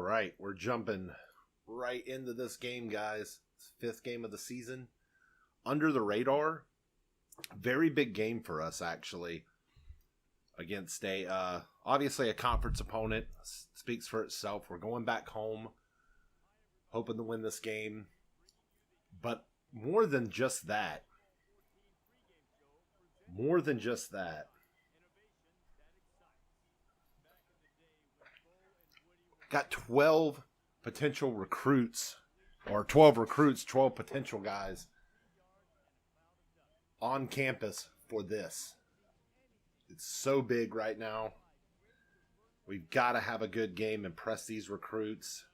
right, we're jumping right into this game, guys. It's fifth game of the season. Under the radar, very big game for us, actually. Against obviously a conference opponent. Speaks for itself. We're going back home, hoping to win this game. But more than just that. Got 12 potential recruits, or 12 recruits, 12 potential guys on campus for this. It's so big right now. We've got to have a good game, impress these recruits.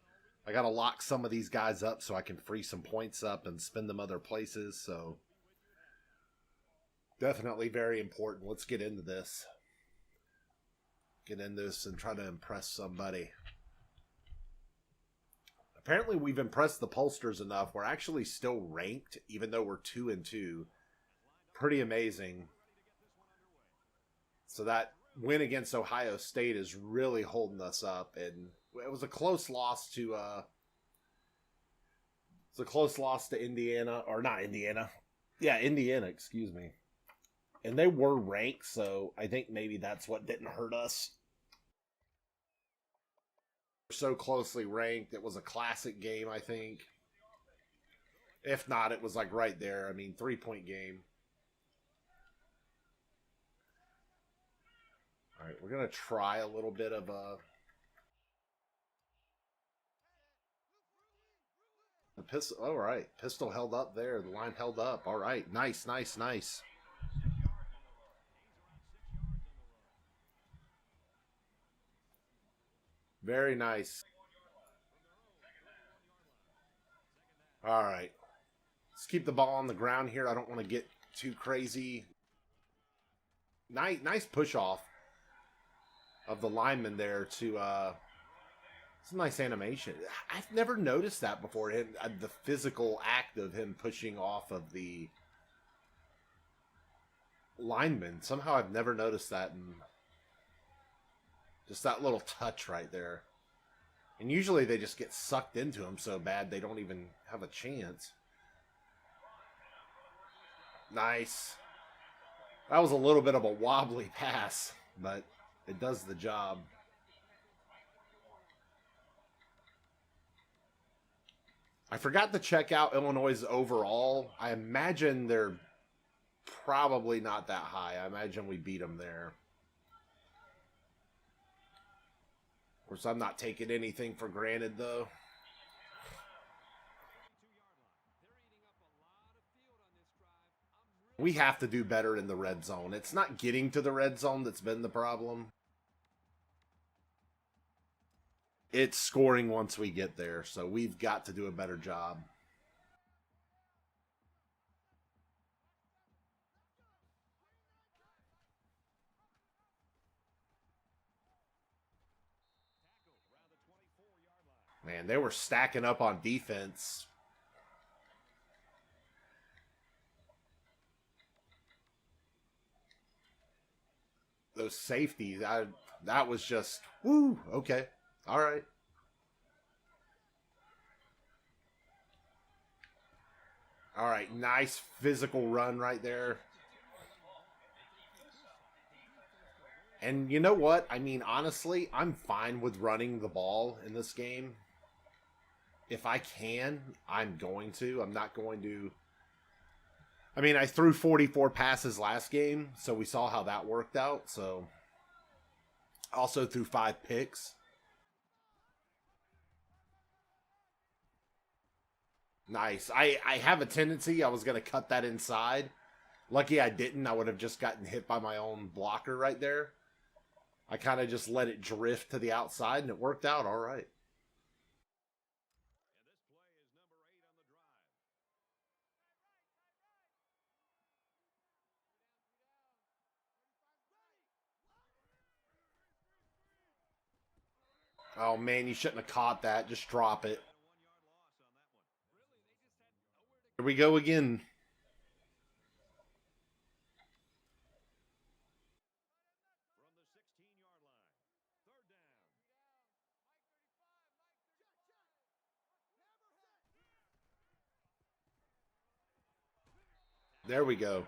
I got to lock some of these guys up so I can free some points up and spend them other places. So definitely very important. Let's get into this. Get into this and try to impress somebody. Apparently we've impressed the pollsters enough. We're actually still ranked, even though we're 2-2. Pretty amazing. So that win against Ohio State is really holding us up, and it was a close loss to Indiana, or not Indiana. Yeah, Indiana, excuse me. And they were ranked, so I think maybe that's what didn't hurt us. So closely ranked. It was a classic game, I think. If not, it was like right there. I mean, 3-point game. All right, we're going to try a little bit of the pistol. All right, pistol held up there. The line held up. All right, nice. Very nice. All right. Let's keep the ball on the ground here. I don't want to get too crazy. Nice push off of the lineman there to it's a nice animation. I've never noticed that before. The physical act of him pushing off of the lineman. Somehow I've never noticed that. And just that little touch right there. And usually they just get sucked into him so bad they don't even have a chance. Nice. That was a little bit of a wobbly pass, but it does the job. I forgot to check out Illinois' overall. I imagine they're probably not that high. I imagine we beat them there. Of course, I'm not taking anything for granted, though. We have to do better in the red zone. It's not getting to the red zone that's been the problem. It's scoring once we get there, so we've got to do a better job. Man, they were stacking up on defense. Those safeties, that was just, woo, okay, all right. All right, nice physical run right there. And you know what? I mean, honestly, I'm fine with running the ball in this game. If I can, I'm going to. I'm not going to. I mean, I threw 44 passes last game, so we saw how that worked out. So, also threw 5 picks. Nice. I have a tendency, I was going to cut that inside. Lucky I didn't. I would have just gotten hit by my own blocker right there. I kind of just let it drift to the outside, and it worked out all right. Oh, man, you shouldn't have caught that. Just drop it. Here we go again. There we go.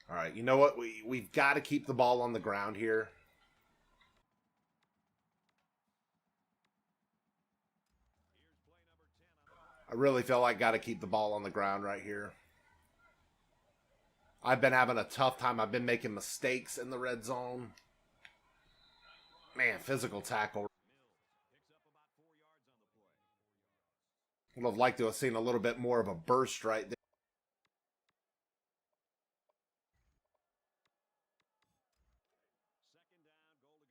All right, you know what? We've got to keep the ball on the ground here. I really feel like got to keep the ball on the ground right here. I've been having a tough time. I've been making mistakes in the red zone. Man, physical tackle. Would have liked to have seen a little bit more of a burst right there.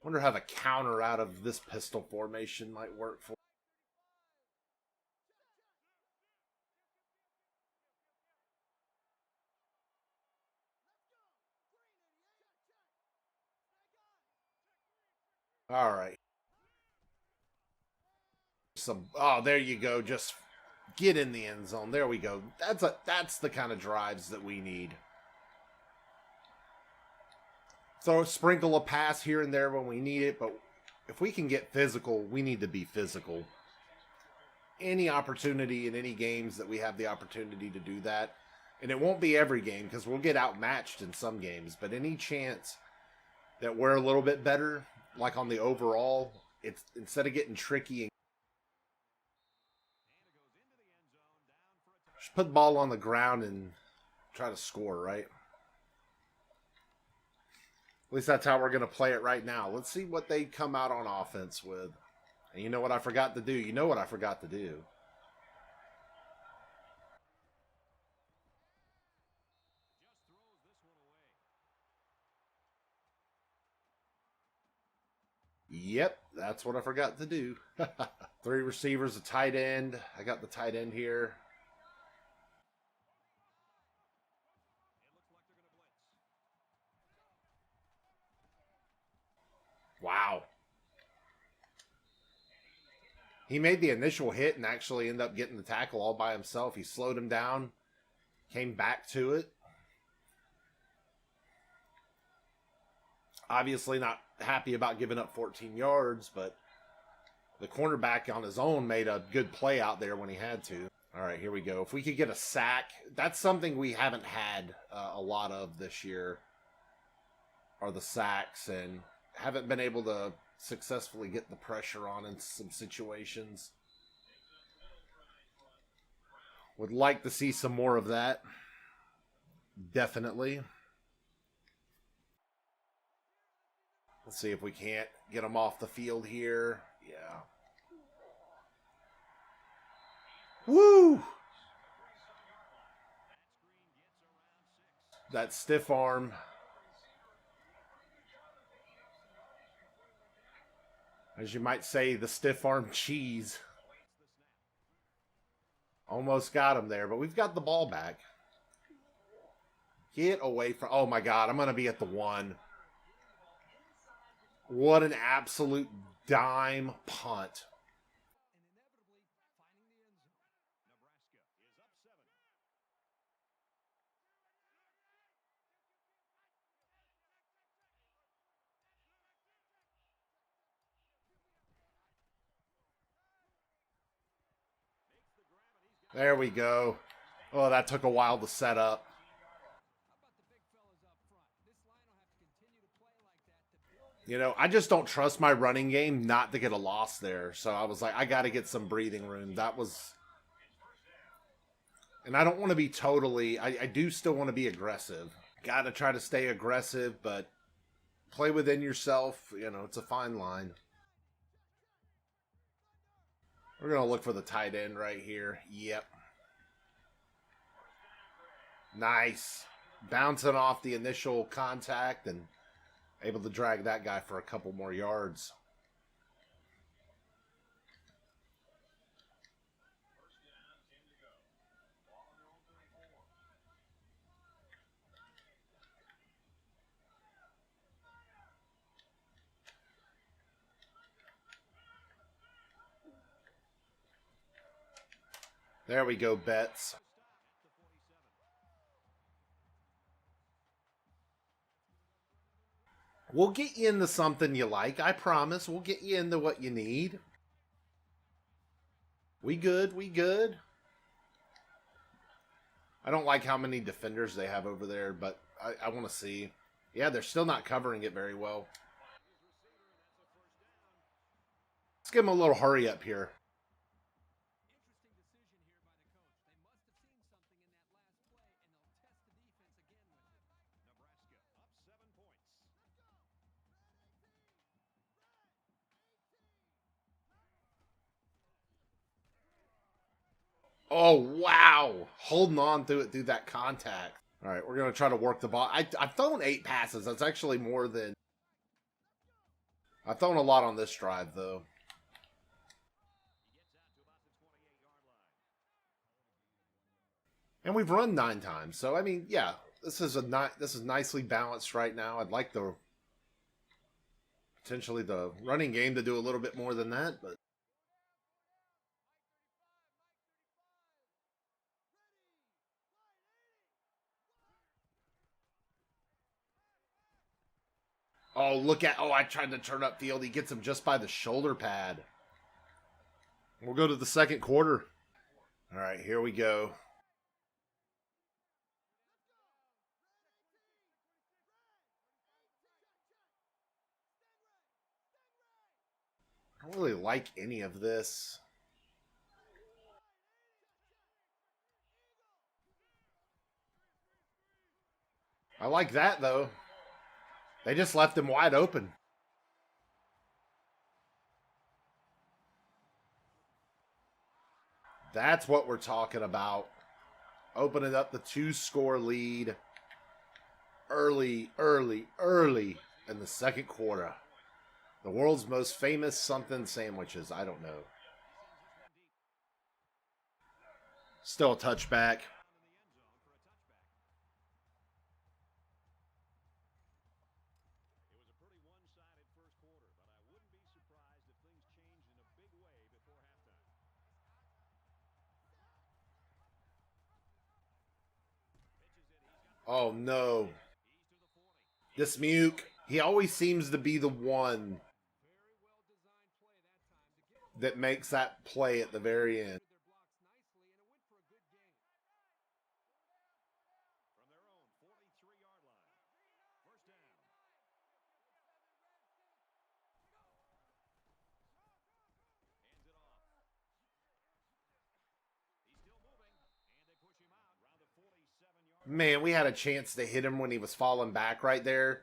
Wonder how the counter out of this pistol formation might work for. All right. Oh, there you go. Just get in the end zone. There we go. That's the kind of drives that we need. So sprinkle a pass here and there when we need it, but if we can get physical, we need to be physical. Any opportunity in any games that we have the opportunity to do that, and it won't be every game because we'll get outmatched in some games, but any chance that we're a little bit better, like on the overall, it's instead of getting tricky and just put the ball on the ground and try to score, right? At least that's how we're going to play it right now. Let's see what they come out on offense with. And you know what I forgot to do? You know what I forgot to do? Yep, that's what I forgot to do. 3 receivers, a tight end. I got the tight end here. Wow. He made the initial hit and actually ended up getting the tackle all by himself. He slowed him down, came back to it. Obviously not happy about giving up 14 yards, but the cornerback on his own made a good play out there when he had to. All right, here we go. If we could get a sack, that's something we haven't had a lot of this year, are the sacks, and haven't been able to successfully get the pressure on in some situations. Would like to see some more of that. Definitely. Let's see if we can't get them off the field here. Yeah. Woo! That stiff arm. As you might say, the stiff arm cheese. Almost got him there, but we've got the ball back. Get away from... Oh my God, I'm going to be at the 1. What an absolute dime punt. There we go. Oh, that took a while to set up. You know, I just don't trust my running game not to get a loss there. So I was like, I got to get some breathing room. That was... And I don't want to be totally... I do still want to be aggressive. Got to try to stay aggressive, but play within yourself. You know, it's a fine line. We're going to look for the tight end right here. Yep. Nice. Bouncing off the initial contact and able to drag that guy for a couple more yards. There we go, Betts. We'll get you into something you like. I promise. We'll get you into what you need. We good. We good. I don't like how many defenders they have over there, but I want to see. Yeah, they're still not covering it very well. Let's give them a little hurry up here. Oh, wow. Holding on to it through that contact. All right, we're going to try to work the ball. I've thrown 8 passes. That's actually more than... I've thrown a lot on this drive, though. And we've run 9 times. So, I mean, yeah, this is nicely balanced right now. I'd like potentially the running game to do a little bit more than that, but... Oh, look at... Oh, I tried to turn up field. He gets him just by the shoulder pad. We'll go to the second quarter. All right, here we go. I don't really like any of this. I like that, though. They just left him wide open. That's what we're talking about. Opening up the 2-score lead early in the second quarter. The world's most famous something sandwiches. I don't know. Still a touchback. Oh, no. This Muke, he always seems to be the one that makes that play at the very end. Man, we had a chance to hit him when he was falling back right there.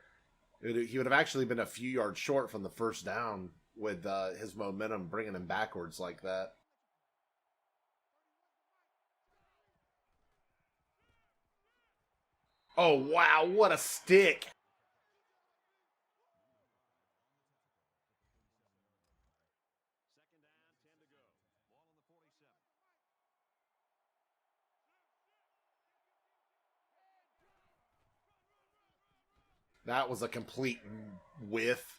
He would have actually been a few yards short from the first down with his momentum bringing him backwards like that. Oh, wow, what a stick. That was a complete whiff.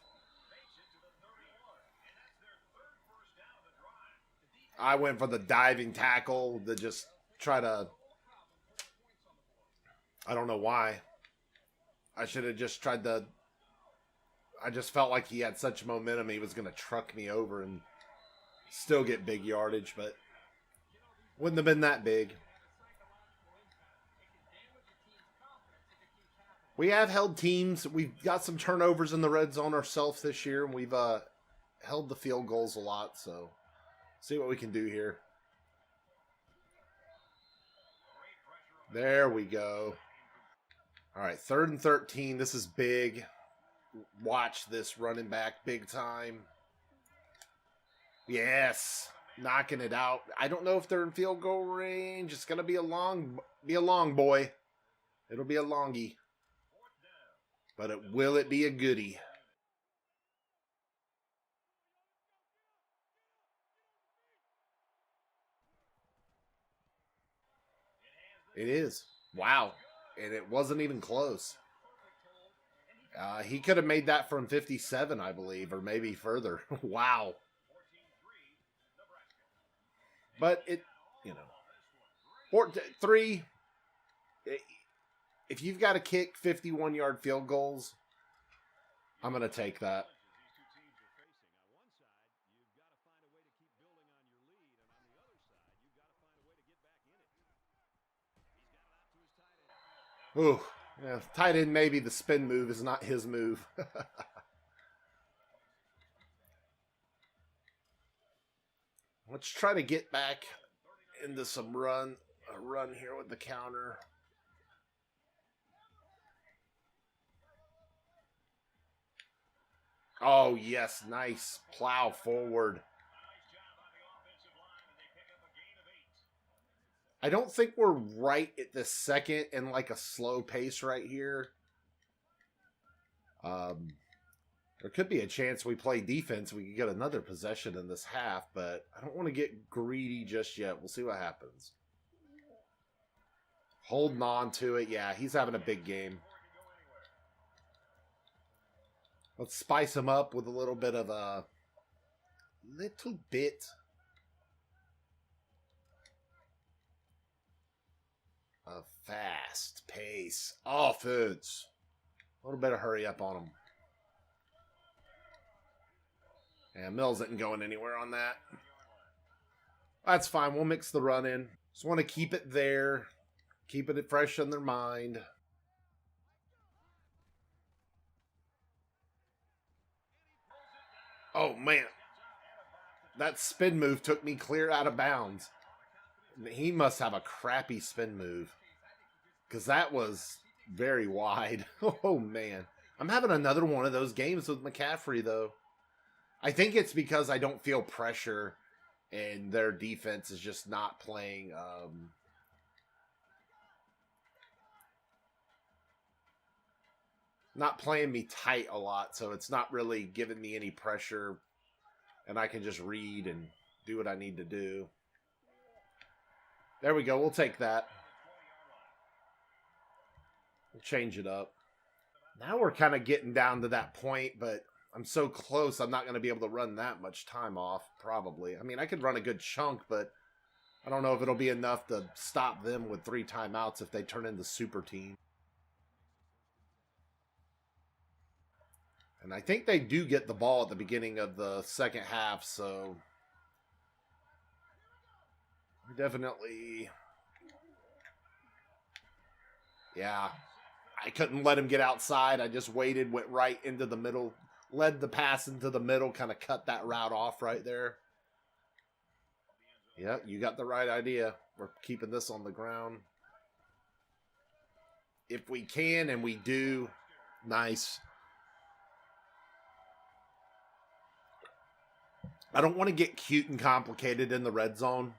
I went for the diving tackle to just try to... I don't know why. I should have just tried to... I just felt like he had such momentum he was going to truck me over and still get big yardage, but wouldn't have been that big. We have held teams. We've got some turnovers in the red zone ourselves this year, and we've held the field goals a lot, so see what we can do here. There we go. All right, 3rd and 13. This is big. Watch this running back big time. Yes, knocking it out. I don't know if they're in field goal range. It's gonna be a long boy. It'll be a longie. But will it be a goodie? It is. Wow. And it wasn't even close. He could have made that from 57, I believe, or maybe further. Wow. But it, 3, if you've got to kick 51-yard field goals, I'm going to take that. Ooh, yeah, tight end, maybe the spin move is not his move. Let's try to get back into some run here with the counter. Oh, yes, nice plow forward. I don't think we're right at this second in like a slow pace right here. There could be a chance we play defense. We could get another possession in this half, but I don't want to get greedy just yet. We'll see what happens. Holding on to it. Yeah, he's having a big game. Let's spice him up with a little bit of a fast pace offense. A little bit of hurry up on him. And Mills isn't going anywhere on that. That's fine. We'll mix the run in. Just want to keep it there. Keeping it fresh in their mind. Oh, man. That spin move took me clear out of bounds. He must have a crappy spin move. Because that was very wide. Oh, man. I'm having another one of those games with McCaffrey, though. I think it's because I don't feel pressure and their defense is just not playing me tight a lot, so it's not really giving me any pressure and I can just read and do what I need to do. There we go. We'll take that. We'll change it up. Now we're kind of getting down to that point, but I'm so close, I'm not going to be able to run that much time off, probably. I mean, I could run a good chunk, but I don't know if it'll be enough to stop them with 3 timeouts if they turn into super team. And I think they do get the ball at the beginning of the second half, so definitely, yeah. I couldn't let him get outside. I just waited, went right into the middle, led the pass into the middle, kind of cut that route off right there. Yeah, you got the right idea. We're keeping this on the ground. If we can, and we do, nice. I don't want to get cute and complicated in the red zone.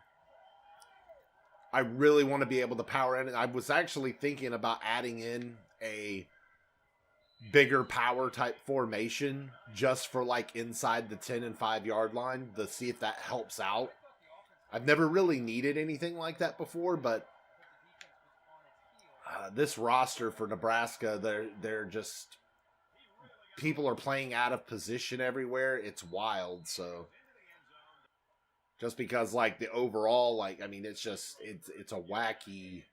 I really want to be able to power in. I was actually thinking about adding in a bigger power type formation just for like inside the 10 and 5 yard line to see if that helps out. I've never really needed anything like that before, but this roster for Nebraska, they're just, people are playing out of position everywhere. It's wild. So just because like the overall, like, I mean, it's a wacky,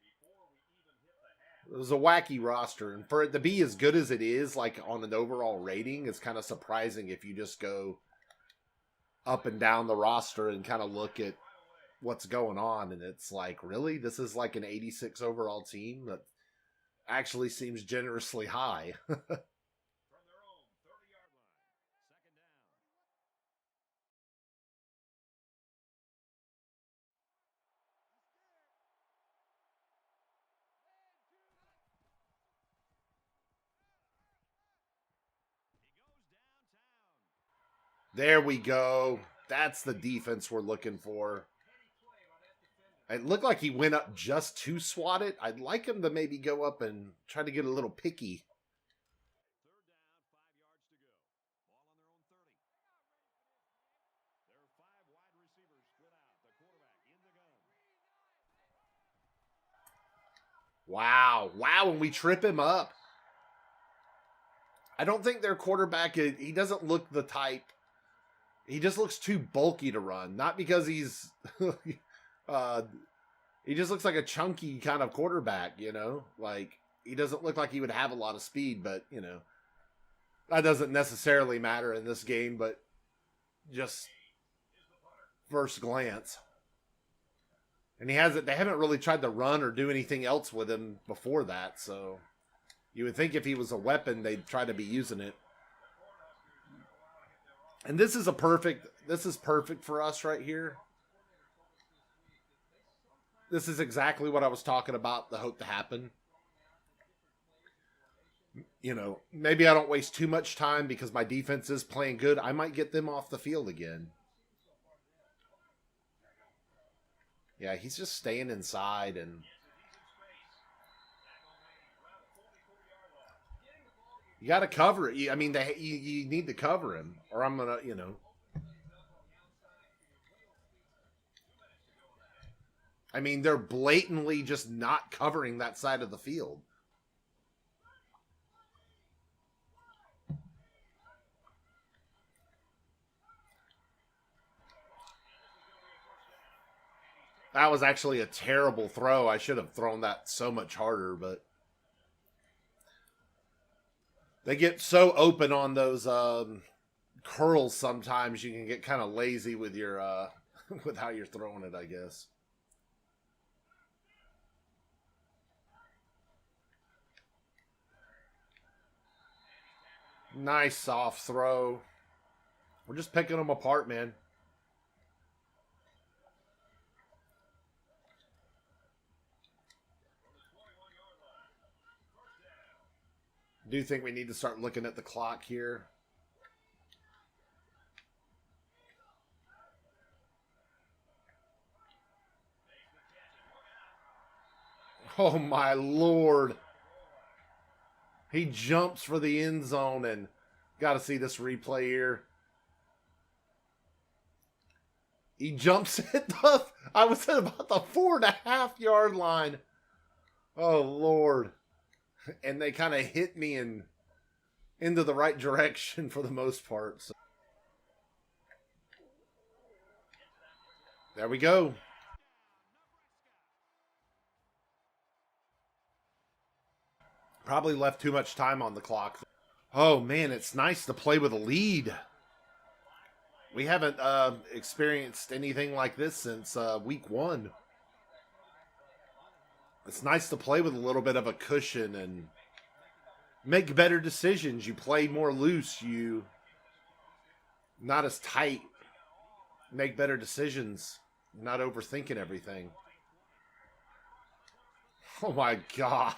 it was a wacky roster, and for it to be as good as it is, like on an overall rating, it's kind of surprising if you just go up and down the roster and kind of look at what's going on, and it's like, really, this is like an 86 overall team? That actually seems generously high. There we go. That's the defense we're looking for. It looked like he went up just to swat it. I'd like him to maybe go up and try to get a little picky. Wow. Wow, and we trip him up. I don't think their quarterback, he doesn't look the type. He just looks too bulky to run. Not because he's... he just looks like a chunky kind of quarterback, you know? Like, he doesn't look like he would have a lot of speed, but, you know. That doesn't necessarily matter in this game, but just first glance. And they haven't really tried to run or do anything else with him before that, so you would think if he was a weapon, they'd try to be using it. And this is perfect for us right here. This is exactly what I was talking about, the hope to happen. You know, maybe I don't waste too much time because my defense is playing good. I might get them off the field again. Yeah, he's just staying inside and you got to cover it. I mean, you need to cover him or I'm going to, you know. I mean, they're blatantly just not covering that side of the field. That was actually a terrible throw. I should have thrown that so much harder, but they get so open on those curls sometimes you can get kind of lazy with your with how you're throwing it, I guess. Nice soft throw. We're just picking them apart, man. I do think we need to start looking at the clock here. Oh my Lord. He jumps for the end zone and got to see this replay here. He jumps at I was at about the 4.5 yard line. Oh Lord. And they kind of hit me into the right direction for the most part. So. There we go. Probably left too much time on the clock. Oh man, it's nice to play with a lead. We haven't experienced anything like this since week 1. It's nice to play with a little bit of a cushion and make better decisions. You play more loose. You not as tight. Make better decisions. Not overthinking everything. Oh my God.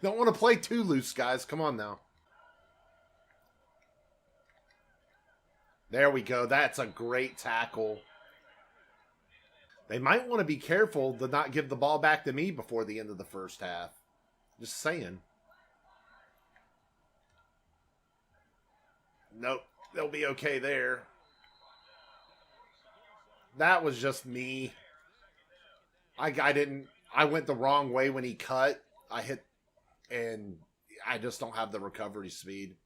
Don't want to play too loose, guys. Come on now. There we go. That's a great tackle. They might want to be careful to not give the ball back to me before the end of the first half. Just saying. Nope. They'll be okay there. That was just me. I went the wrong way when he cut. I hit, and I just don't have the recovery speed.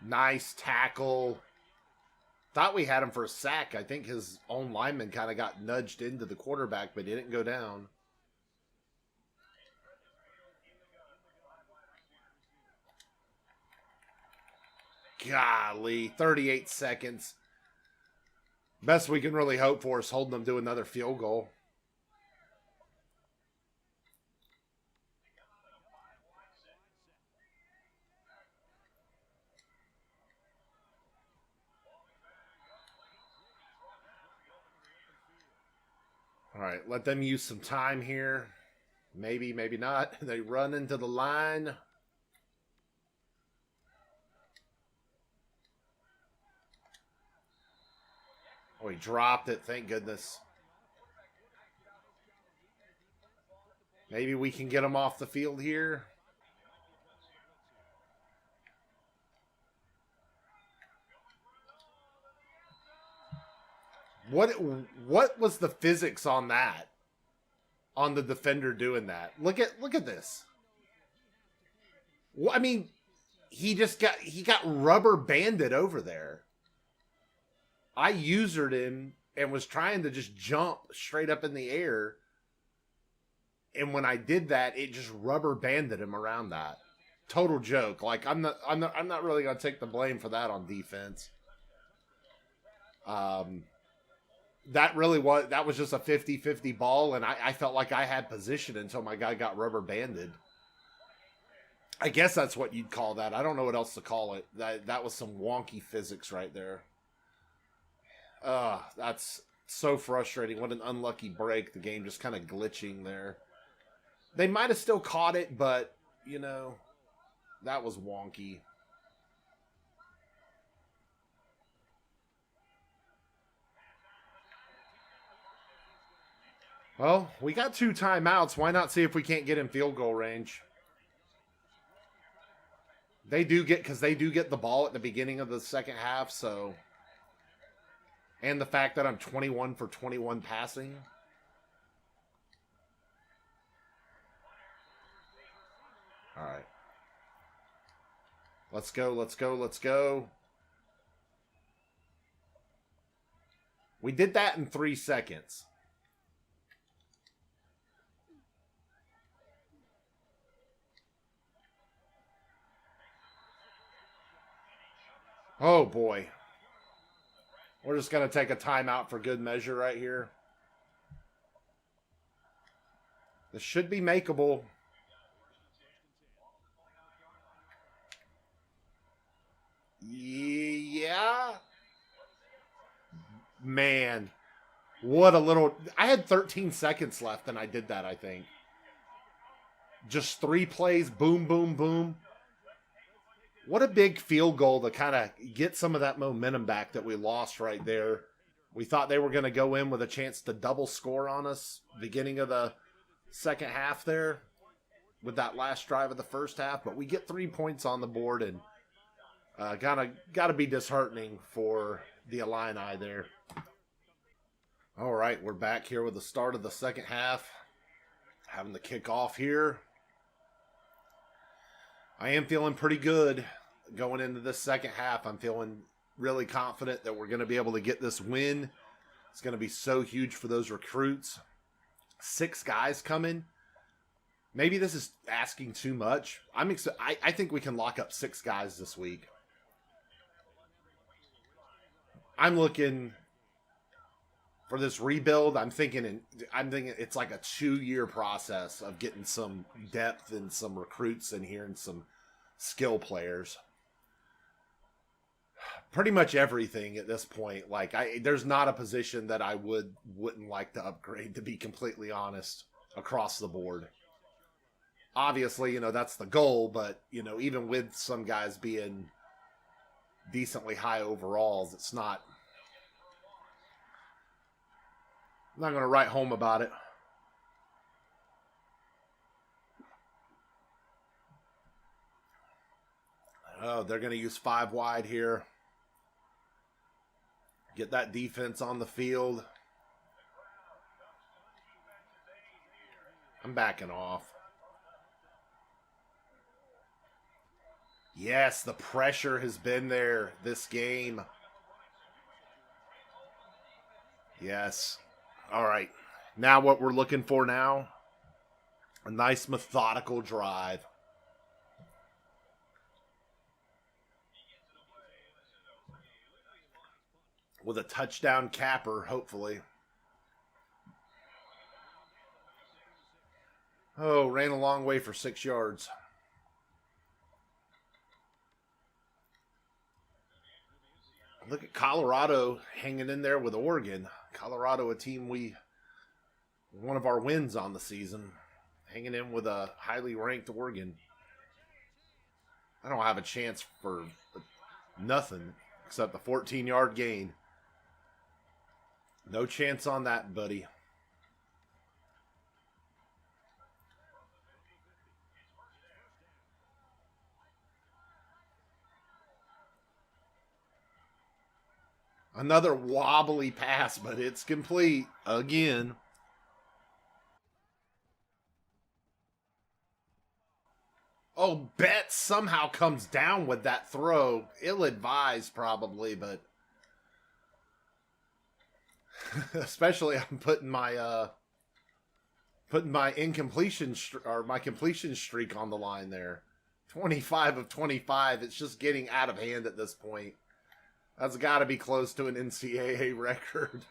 Nice tackle. Thought we had him for a sack. I think his own lineman kind of got nudged into the quarterback, but he didn't go down. Golly, 38 seconds. Best we can really hope for is holding them to another field goal. All right, let them use some time here. Maybe, maybe not. They run into the line. Oh, he dropped it. Thank goodness. Maybe we can get him off the field here. What was the physics on that? On the defender doing that? Look at this. Well, I mean, he got rubber banded over there. I usered him and was trying to just jump straight up in the air. And when I did that, it just rubber banded him around that. Total joke. Like I'm not really gonna take the blame for that on defense. That was just a 50-50 ball, and I felt like I had position until my guy got rubber banded. I guess that's what you'd call that. I don't know what else to call it. That was some wonky physics right there. That's so frustrating. What an unlucky break. The game just kind of glitching there. They might have still caught it, but, you know, that was wonky. Well, we got 2 timeouts. Why not see if we can't get in field goal range? They do get the ball at the beginning of the second half, so. And the fact that I'm 21 for 21 passing. All right. Let's go, let's go, let's go. We did that in 3 seconds. Oh, boy. We're just going to take a timeout for good measure right here. This should be makeable. Yeah. Man. What a little... I had 13 seconds left and I did that, I think. Just 3 plays. Boom, boom, boom. What a big field goal to kind of get some of that momentum back that we lost right there. We thought they were going to go in with a chance to double score on us beginning of the second half there with that last drive of the first half. But we get 3 points on the board, and got to be disheartening for the Illini there. All right, we're back here with the start of the second half. Having the kickoff here. I am feeling pretty good going into this second half. I'm feeling really confident that we're going to be able to get this win. It's going to be so huge for those recruits. 6 guys coming. Maybe this is asking too much. I think we can lock up 6 guys this week. I'm looking for this rebuild. I'm thinking it's like a 2-year process of getting some depth and some recruits in here and some skill players. Pretty much everything at this point. Like there's not a position that I wouldn't like to upgrade, to be completely honest, across the board. Obviously, that's the goal, but even with some guys being decently high overalls, it's not. I'm not going to write home about it. Oh, they're going to use 5 wide here. Get that defense on the field. I'm backing off. Yes, the pressure has been there this game. Yes. All right. Now what we're looking for now, a nice methodical drive. With a touchdown capper, hopefully. Oh, ran a long way for 6 yards. Look at Colorado hanging in there with Oregon. Colorado, a team one of our wins on the season, hanging in with a highly ranked Oregon. I don't have a chance for nothing except the 14-yard gain. No chance on that, buddy. Another wobbly pass, but it's complete again. Oh, Betts somehow comes down with that throw. Ill-advised probably, but especially I'm putting my Putting my my completion streak on the line there. 25 of 25. It's just getting out of hand at this point. That's got to be close to an NCAA record.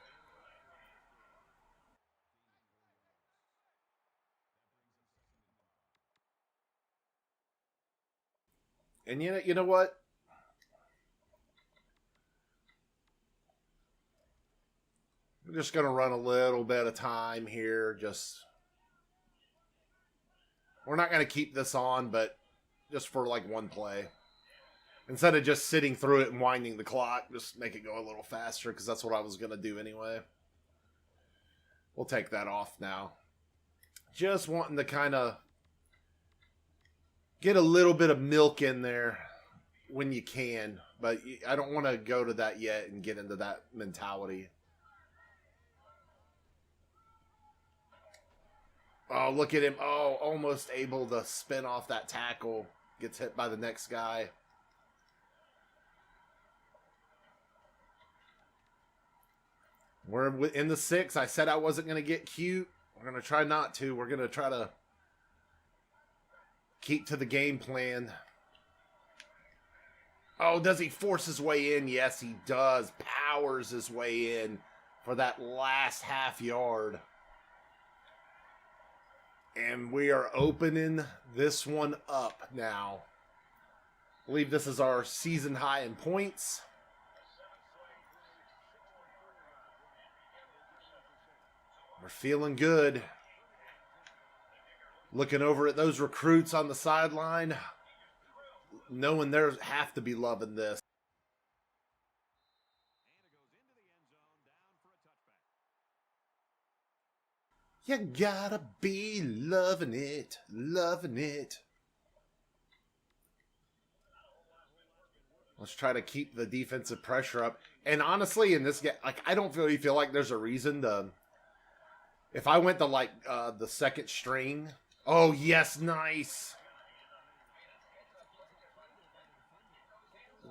And you know what? I'm just going to run a little bit of time here. We're not going to keep this on, but just for like one play. Instead of just sitting through it and winding the clock, just make it go a little faster, because that's what I was going to do anyway. We'll take that off now. Just wanting to kind of get a little bit of milk in there when you can. But I don't want to go to that yet and get into that mentality. Oh, look at him. Oh, almost able to spin off that tackle. Gets hit by the next guy. We're in the 6. I said I wasn't going to get cute. We're going to try not to. We're going to try to keep to the game plan. Oh, does he force his way in? Yes, he does. Powers his way in for that last half yard. And we are opening this one up now. I believe this is our season high in points. We're feeling good. Looking over at those recruits on the sideline, knowing they have to be loving this. You gotta be loving it, loving it. Let's try to keep the defensive pressure up. And honestly, in this game, like, I don't really feel like there's a reason to. If I went to like the second string. Oh yes, nice.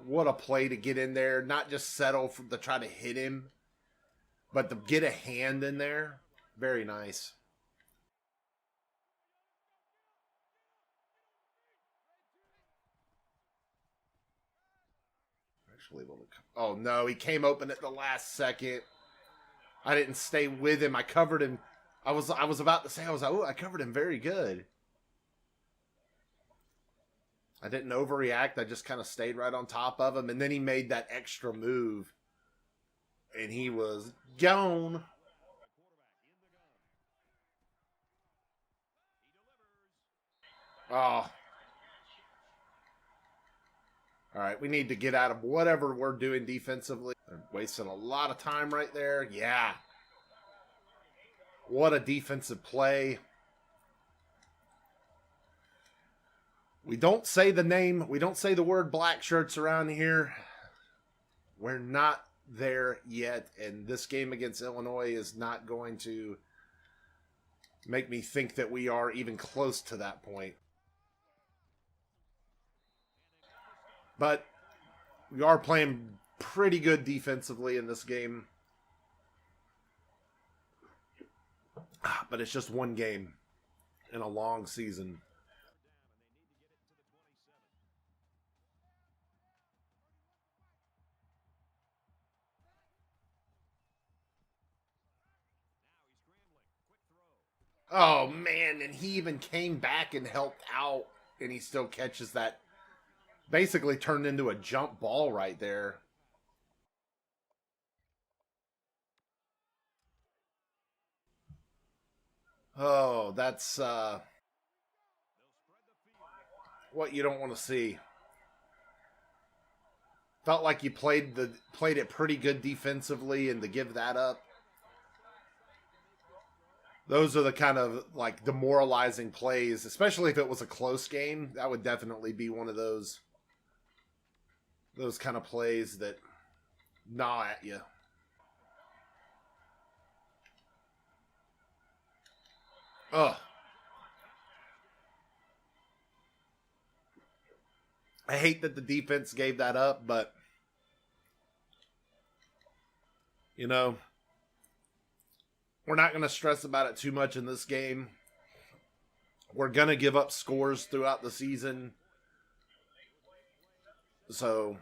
What a play to get in there. Not just settle to try to hit him, but to get a hand in there. Very nice. Actually, oh no, he came open at the last second. I didn't stay with him. I covered him. I was about to say, oh, I covered him very good. I didn't overreact. I just kind of stayed right on top of him. And then he made that extra move. And he was gone. Oh. All right, we need to get out of whatever we're doing defensively. They're wasting a lot of time right there. Yeah. What a defensive play. We don't say the name. We don't say the word black shirts around here. We're not there yet. And this game against Illinois is not going to make me think that we are even close to that point. But we are playing pretty good defensively in this game. But it's just one game in a long season. Oh, man, and he even came back and helped out, and he still catches that. Basically turned into a jump ball right there. Oh, that's what you don't want to see. Felt like you played it pretty good defensively, and to give that up. Those are the kind of like demoralizing plays, especially if it was a close game. That would definitely be one of those kind of plays that gnaw at you. Ugh. I hate that the defense gave that up, but you know, we're not going to stress about it too much in this game. We're going to give up scores throughout the season. So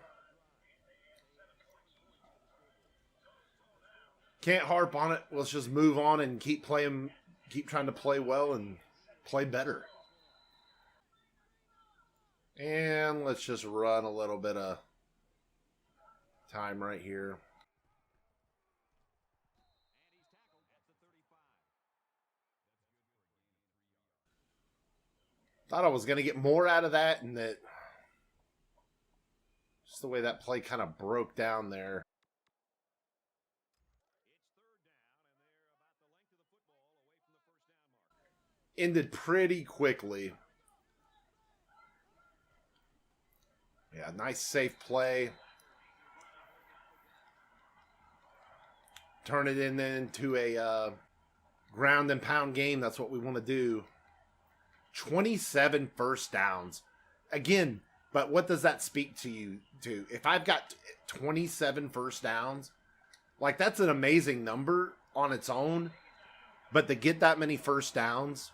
can't harp on it. Let's just move on and keep playing, keep trying to play well and play better. And let's just run a little bit of time right here. Thought I was going to get more out of that, and that just the way that play kind of broke down there. Ended pretty quickly. Yeah, nice safe play. Turn it into a ground and pound game. That's what we want to do. 27 first downs. Again, but what does that speak to you to? If I've got 27 first downs, like that's an amazing number on its own. But to get that many first downs,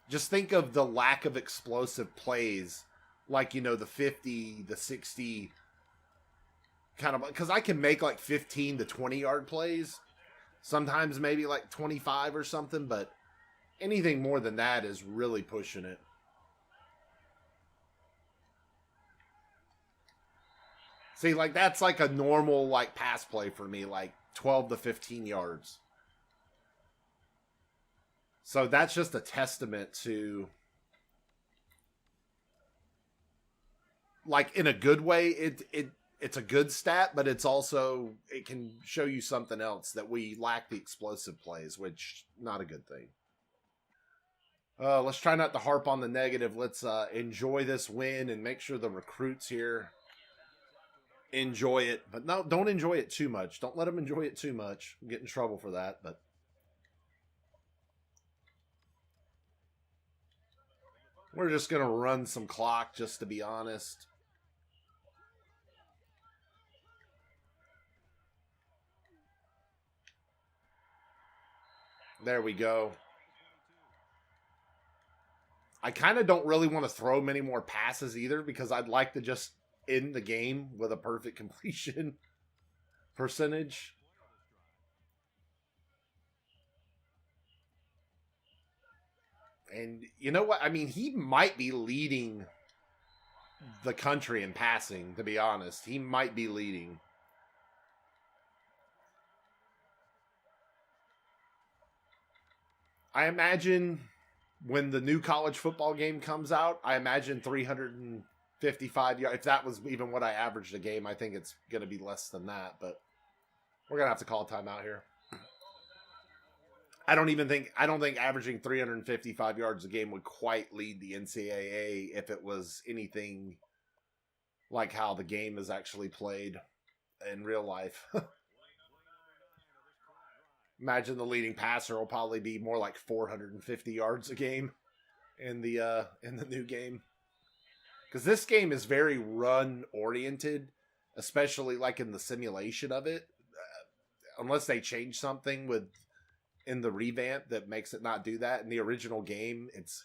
just think of the lack of explosive plays, like, you know, the 50, the 60, kind of, because I can make like 15 to 20 yard plays, sometimes maybe like 25 or something, but anything more than that is really pushing it. See, like that's like a normal like pass play for me, like 12 to 15 yards. So that's just a testament to, like, in a good way, it's a good stat, but it's also, it can show you something else, that we lack the explosive plays, which not a good thing. Let's try not to harp on the negative. Let's enjoy this win and make sure the recruits here enjoy it. But no, don't enjoy it too much. Don't let them enjoy it too much. Get in trouble for that, but we're just going to run some clock, just to be honest. There we go. I kind of don't really want to throw many more passes either, because I'd like to just end the game with a perfect completion percentage. And you know what? I mean, he might be leading the country in passing, to be honest. He might be leading. I imagine when the new college football game comes out, I imagine 355 yards. If that was even what I averaged a game, I think it's going to be less than that. But we're going to have to call a timeout here. I don't think averaging 355 yards a game would quite lead the NCAA if it was anything like how the game is actually played in real life. Imagine the leading passer will probably be more like 450 yards a game in the new game. Because this game is very run oriented, especially like in the simulation of it. Unless they change something in the revamp that makes it not do that. In the original game, it's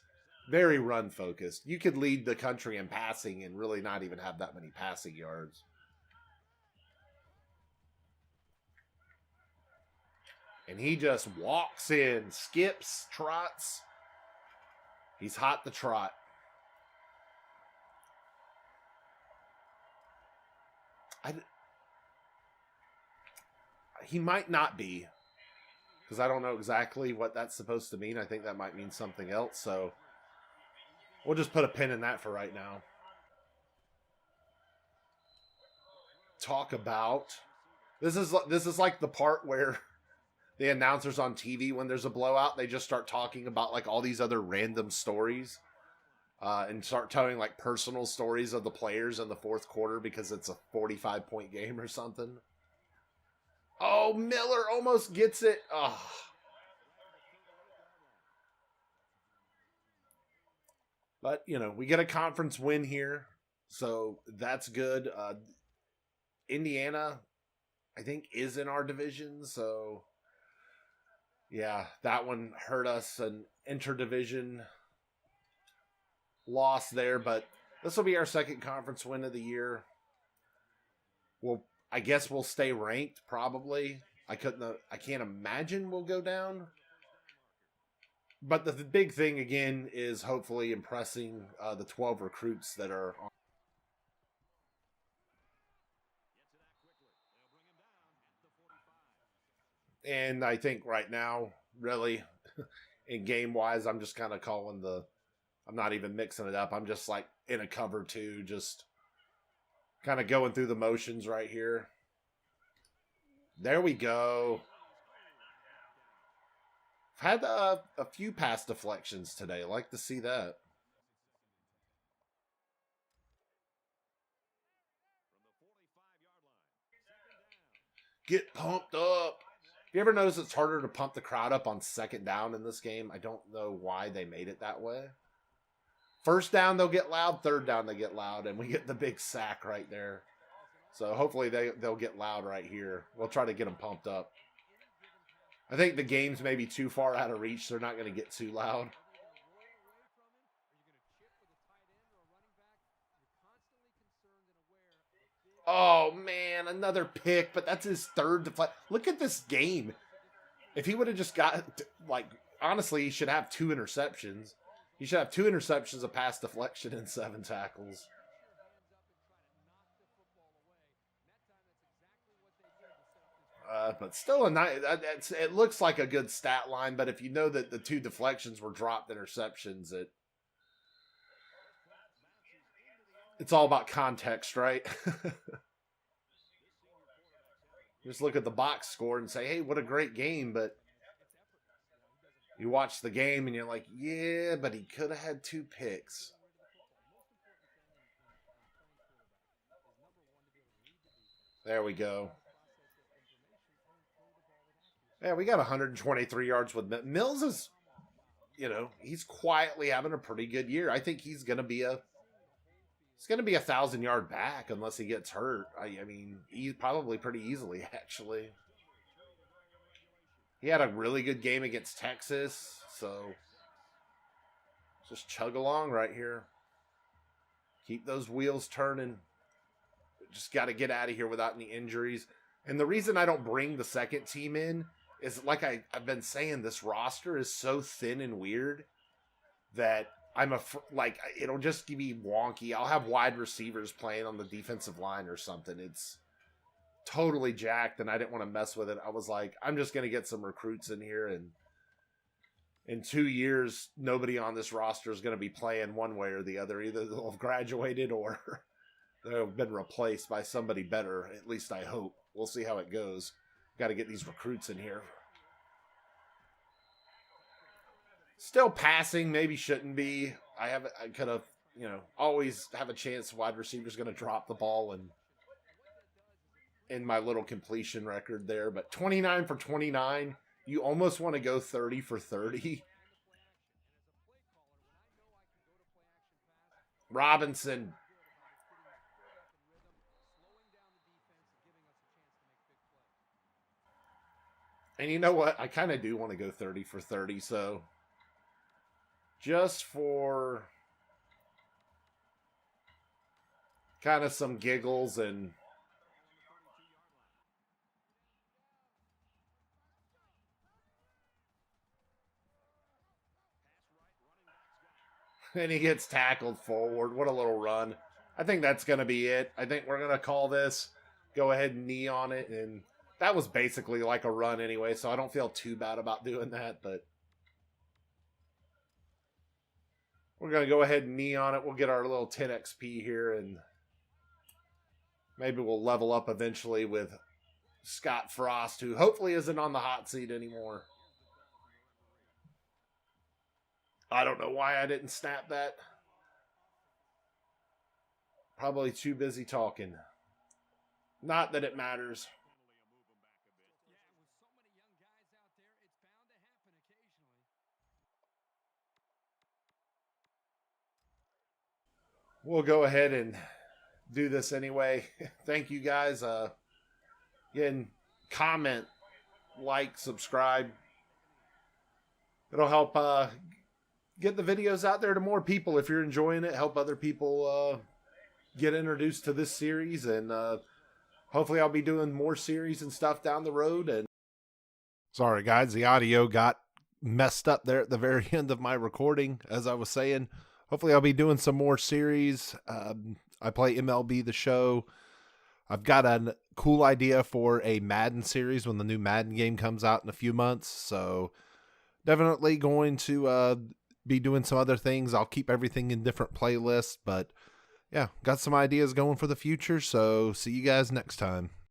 very run focused. You could lead the country in passing and really not even have that many passing yards. And he just walks in, skips, trots. He's hot to trot. He might not be, because I don't know exactly what that's supposed to mean. I think that might mean something else. So we'll just put a pin in that for right now. Talk about this is like the part where the announcers on TV, when there's a blowout, they just start talking about like all these other random stories, and start telling like personal stories of the players in the fourth quarter because it's a 45-point game or something. Oh, Miller almost gets it. Oh. But, you know, we get a conference win here, so that's good. Indiana, I think, is in our division, so yeah, that one hurt us, an interdivision loss there, but this will be our second conference win of the year. I guess we'll stay ranked probably. I can't imagine we'll go down. But the big thing again is hopefully impressing the 12 recruits that are on. And I think right now, really, in game wise, I'm just kind of I'm not even mixing it up. I'm just like in a cover two, just kind of going through the motions right here. There we go. I've had a few pass deflections today. I like to see that. Get pumped up. If you ever notice it's harder to pump the crowd up on second down in this game, I don't know why they made it that way. First down, they'll get loud. Third down, they get loud. And we get the big sack right there. So hopefully they'll get loud right here. We'll try to get them pumped up. I think the game's maybe too far out of reach. So they're not going to get too loud. Oh, man, another pick, but that's his third deflect. Look at this game. If he would have just got, honestly, he should have 2 interceptions. He should have 2 interceptions, a pass deflection, and 7 tackles. But still it looks like a good stat line, but if you know that the 2 deflections were dropped interceptions, it's all about context, right? Just look at the box score and say, hey, what a great game. But you watch the game and you're like, yeah, but he could have had 2 picks. There we go. Yeah, we got 123 yards with Mills. Is, he's quietly having a pretty good year. I think he's going to be a 1,000-yard back unless he gets hurt. I mean, he's probably pretty easily, actually. He had a really good game against Texas, so just chug along right here. Keep those wheels turning. Just got to get out of here without any injuries. And the reason I don't bring the second team in is, like I've been saying, this roster is so thin and weird that it'll just be wonky. I'll have wide receivers playing on the defensive line or something. It's totally jacked, and I didn't want to mess with it. I was like, I'm just going to get some recruits in here, and in 2 years, nobody on this roster is going to be playing one way or the other. Either they'll have graduated or they'll have been replaced by somebody better. At least I hope. We'll see how it goes. Got to get these recruits in here. Still passing, maybe shouldn't be. I could have, always have a chance wide receiver's going to drop the ball and in my little completion record there. But 29 for 29, you almost want to go 30 for 30. Robinson. And you know what? I kind of do want to go 30 for 30, so just for kind of some giggles and he gets tackled forward. What a little run. I think that's going to be it. I think we're going to call this, go ahead and knee on it, and that was basically like a run anyway, so I don't feel too bad about doing that, but we're going to go ahead and knee on it. We'll get our little 10 XP here, and maybe we'll level up eventually with Scott Frost, who hopefully isn't on the hot seat anymore. I don't know why I didn't snap that. Probably too busy talking. Not that it matters. We'll go ahead and do this anyway. Thank you guys. Again, comment, like, subscribe. It'll help get the videos out there to more people. If you're enjoying it, help other people get introduced to this series, and hopefully I'll be doing more series and stuff down the road. And sorry guys, the audio got messed up there at the very end of my recording. As I was saying, hopefully I'll be doing some more series. I play MLB The Show. I've got a cool idea for a Madden series when the new Madden game comes out in a few months. So definitely going to be doing some other things. I'll keep everything in different playlists, but yeah, got some ideas going for the future. So see you guys next time.